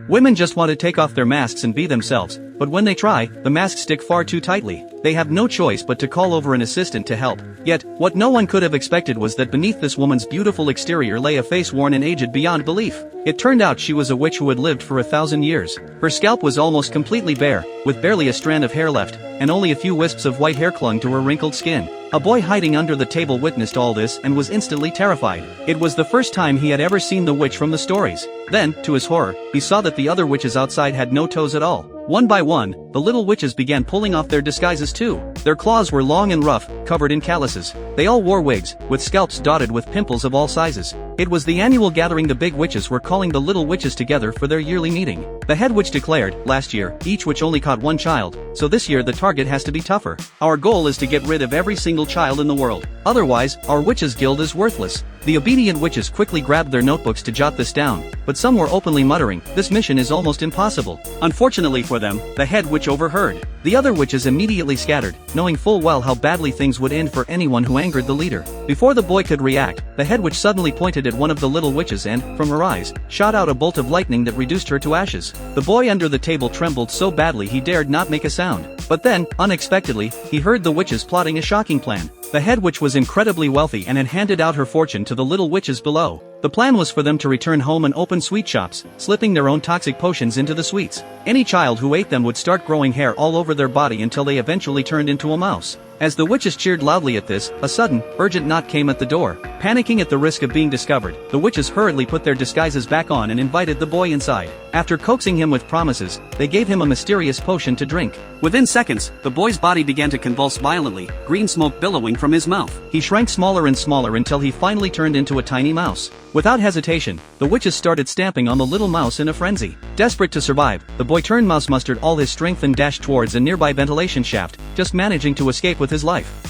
Women just want to take off their masks and be themselves, but when they try, the masks stick far too tightly. They have no choice but to call over an assistant to help. Yet, what no one could have expected was that beneath this woman's beautiful exterior lay a face worn and aged beyond belief. It turned out she was a witch who had lived for 1,000 years. Her scalp was almost completely bare, with barely a strand of hair left, and only a few wisps of white hair clung to her wrinkled skin. A boy hiding under the table witnessed all this and was instantly terrified. It was the first time he had ever seen the witch from the stories. Then, to his horror, he saw that the other witches outside had no toes at all. One by one, the little witches began pulling off their disguises too. Their claws were long and rough, covered in calluses. They all wore wigs, with scalps dotted with pimples of all sizes. It was the annual gathering the big witches were calling the little witches together for their yearly meeting. The head witch declared, last year, each witch only caught one child, so this year the target has to be tougher. Our goal is to get rid of every single child in the world. Otherwise, our witches guild is worthless. The obedient witches quickly grabbed their notebooks to jot this down, but some were openly muttering, this mission is almost impossible. Unfortunately for them, the head witch overheard. The other witches immediately scattered, knowing full well how badly things would end for anyone who angered the leader. Before the boy could react, the head witch suddenly pointed at one of the little witches and, from her eyes, shot out a bolt of lightning that reduced her to ashes. The boy under the table trembled so badly he dared not make a sound. But then, unexpectedly, he heard the witches plotting a shocking plan. The head witch was incredibly wealthy and had handed out her fortune to the little witches below. The plan was for them to return home and open sweet shops, slipping their own toxic potions into the sweets. Any child who ate them would start growing hair all over their body until they eventually turned into a mouse. As the witches cheered loudly at this, a sudden, urgent knock came at the door. Panicking at the risk of being discovered, the witches hurriedly put their disguises back on and invited the boy inside. After coaxing him with promises, they gave him a mysterious potion to drink. Within seconds, the boy's body began to convulse violently, green smoke billowing from his mouth. He shrank smaller and smaller until he finally turned into a tiny mouse. Without hesitation, the witches started stamping on the little mouse in a frenzy. Desperate to survive, the boy turned mouse mustered all his strength and dashed towards a nearby ventilation shaft, just managing to escape with his life.